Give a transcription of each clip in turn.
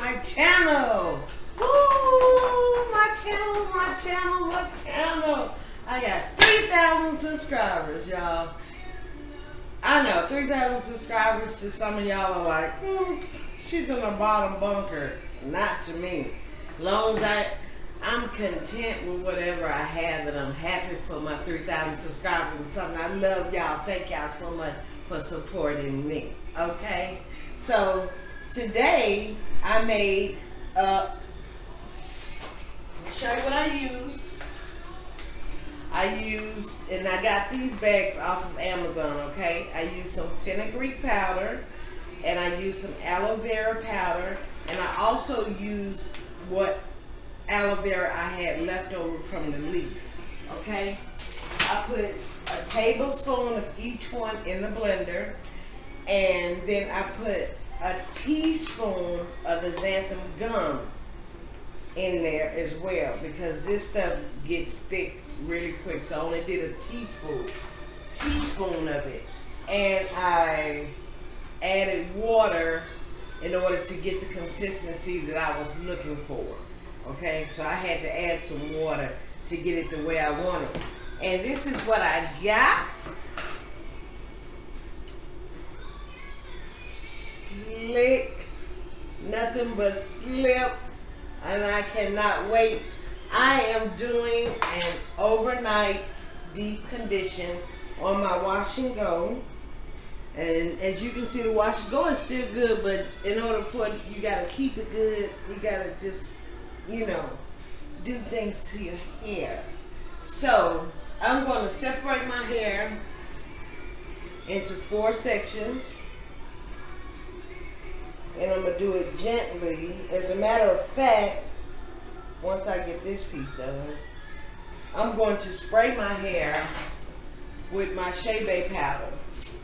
my channel. Woo! My channel. I got 3,000 subscribers, y'all. I know 3,000 subscribers to some of y'all are like, she's in the bottom bunker. Not to me. As long as I'm content with whatever I have, and I'm happy for my 3,000 subscribers and something. I love y'all. Thank y'all so much for supporting me. Okay? So today I made let me show you what I used. And I got these bags off of Amazon, okay? I used some Fenugreek powder, and I used some Aloe Vera powder, and I also used what aloe vera I had left over from the leaf, okay? I put a tablespoon of each one in the blender, and then I put a teaspoon of the xanthan gum in there as well, because this stuff gets thick really quick. So I only did a teaspoon of it, and I added water in order to get the consistency that I was looking for. Okay, so I had to add some water to get it the way I wanted. And this is what I got. Slick, nothing but slip, and I cannot wait. I am doing an overnight deep condition on my wash and go. And as you can see, the wash and go is still good, but in order for it, you gotta keep it good. You gotta just, you know, do things to your hair. So I'm going to separate my hair into 4 sections, and I'm going to do it gently. As a matter of fact, once I get this piece done, I'm going to spray my hair with my Chebe powder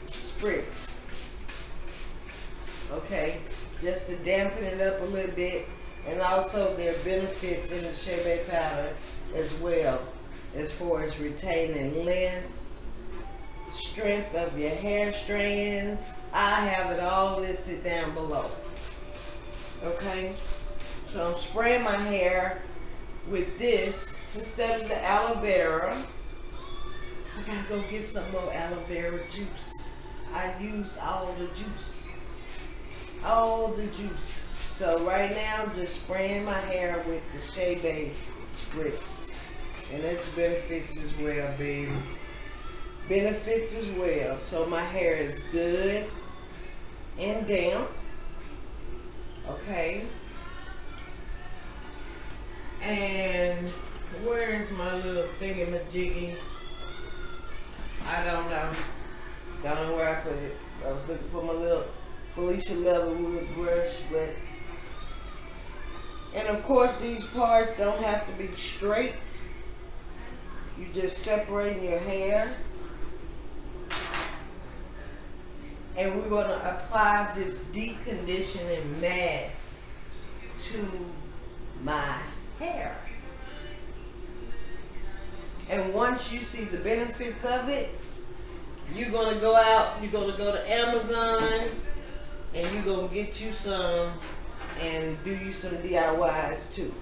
spritz, okay, just to dampen it up a little bit. And also there are benefits in the Chebe powder as well, as far as retaining length, strength of your hair strands. I have it all listed down below. Okay? So I'm spraying my hair with this instead of the aloe vera. So I gotta go get some more aloe vera juice. I used all the juice. So right now I'm just spraying my hair with the Chebe spritz. And it's benefits as well, baby. Benefits as well. So my hair is good and damp. Okay. And where's my little thingamajiggy? I don't know. Don't know where I put it. I was looking for my little Felicia Leatherwood brush, but... And of course, these parts don't have to be straight. You just separate your hair. And we're going to apply this deep conditioning mask to my hair. And once you see the benefits of it, you're going to go out, you're going to go to Amazon, and you're going to get you some and do you some DIYs too.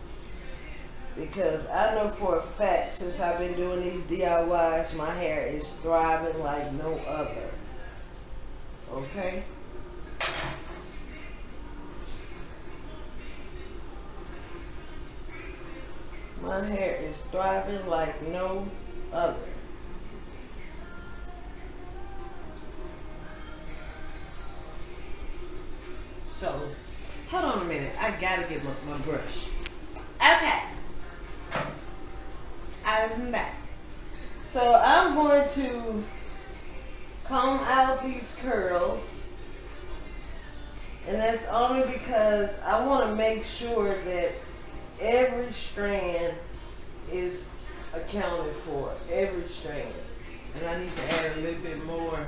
Because I know for a fact, since I've been doing these DIYs, my hair is thriving like no other. Okay? My hair is thriving like no other. So, hold on a minute. I gotta get my brush. Okay. I'm back. So I'm going to comb out these curls. And that's only because I want to make sure that every strand is accounted for. Every strand. And I need to add a little bit more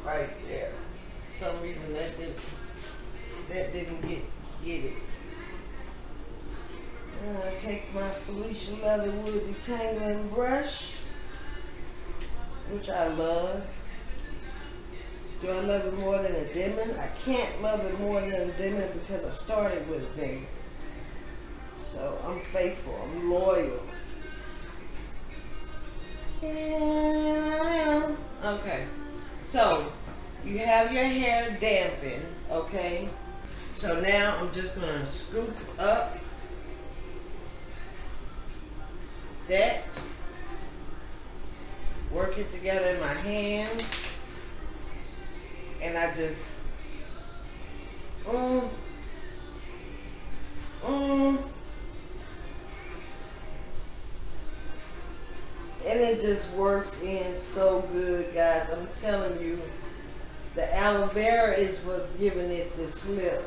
right there. For some reason that didn't get it. And I take my Felicia Leatherwood detangling brush, which I love. Do I love it more than a demon? I can't love it more than a demon because I started with a demon. So I'm faithful. I'm loyal. Okay. So you have your hair dampened, okay? So now I'm just gonna scoop up that, work it together in my hands, and I just and it just works in so good, guys. I'm telling you, the aloe vera is what's giving it the slip.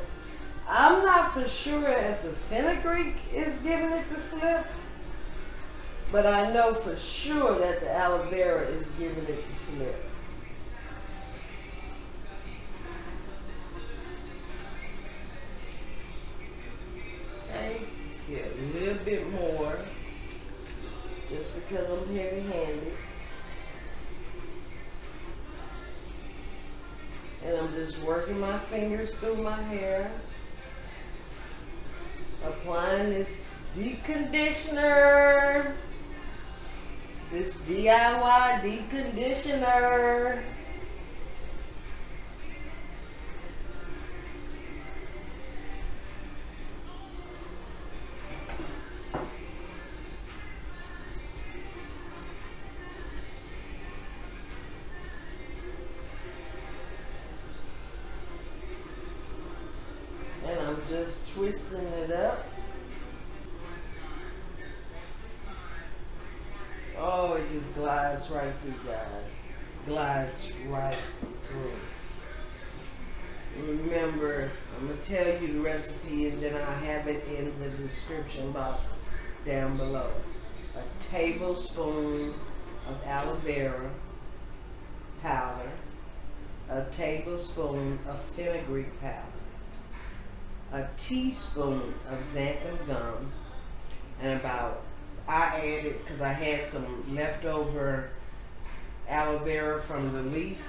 I'm not for sure if the fenugreek is giving it the slip, but I know for sure that the aloe vera is giving it the slip. Okay, let's get a little bit more, just because I'm heavy-handed. And I'm just working my fingers through my hair, applying this deep conditioner, this D.I.Y deep conditioner. And I'm just twisting it up. Oh, it just glides right through, guys. Glides right through. Remember, I'm going to tell you the recipe, and then I'll have it in the description box down below. A tablespoon of aloe vera powder, a tablespoon of fenugreek powder, a teaspoon of xanthan gum, and I added, because I had some leftover aloe vera from the leaf,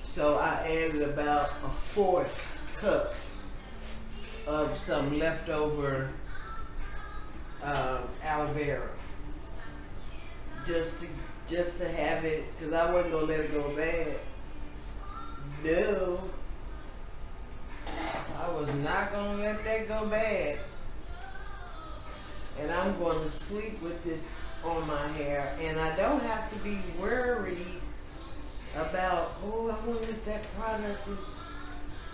so I added about a 1/4 cup of some leftover aloe vera, just to have it, because I wasn't gonna let it go bad. No, I was not gonna let that go bad. And I'm going to sleep with this on my hair, and I don't have to be worried about, oh, I wonder if that product is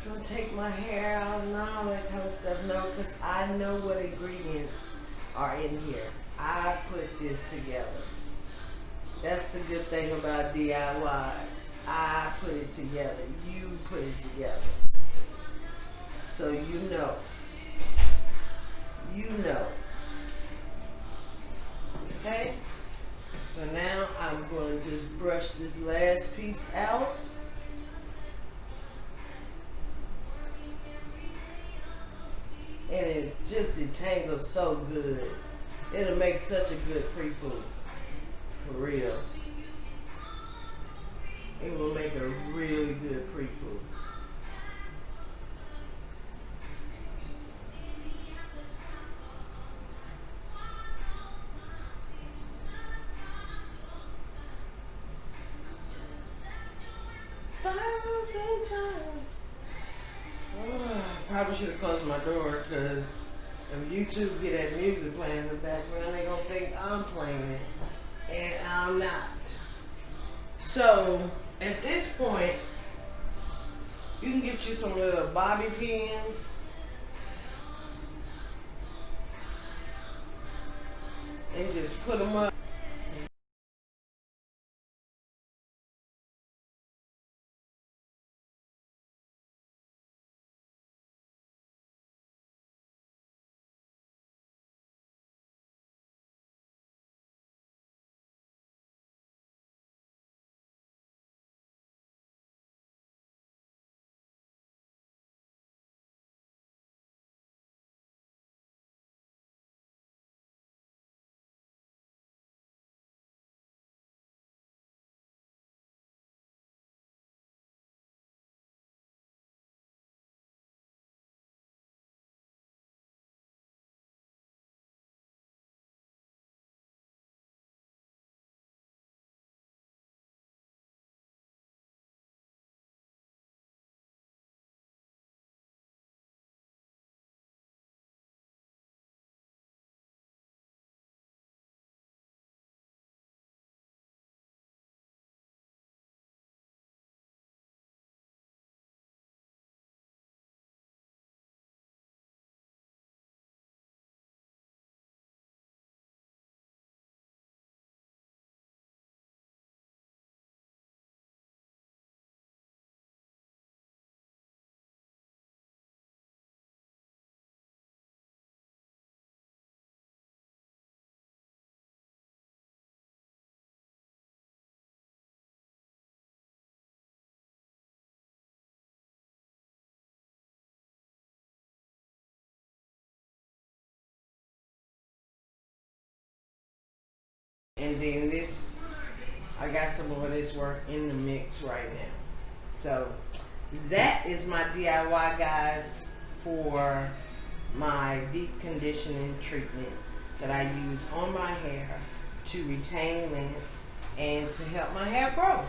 going to take my hair out and all that kind of stuff. No, because I know what ingredients are in here. I put this together. That's the good thing about DIYs. I put it together. You put it together. So you know. You know. Okay? So now I'm going to just brush this last piece out. And it just detangles so good. It'll make such a good pre-poo. For real. It will make a really good pre-poo. Probably should have closed my door, because if YouTube get that music playing in the background, they gonna think I'm playing it, and I'm not. So at this point, you can get you some little bobby pins and just put them up. And then this, I got some of this work in the mix right now. So that is my DIY, guys, for my deep conditioning treatment that I use on my hair to retain length and to help my hair grow.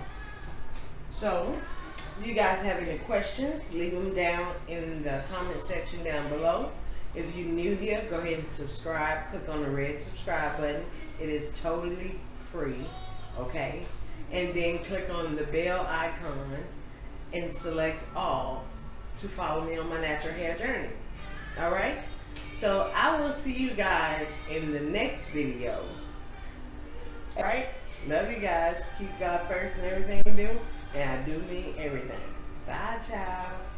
So if you guys have any questions, leave them down in the comment section down below. If you're new here, go ahead and subscribe. Click on the red subscribe button. It is totally free, okay? And then click on the bell icon and select all to follow me on my natural hair journey. All right? So I will see you guys in the next video. All right? Love you guys. Keep God first in everything you do. And I do mean everything. Bye, child.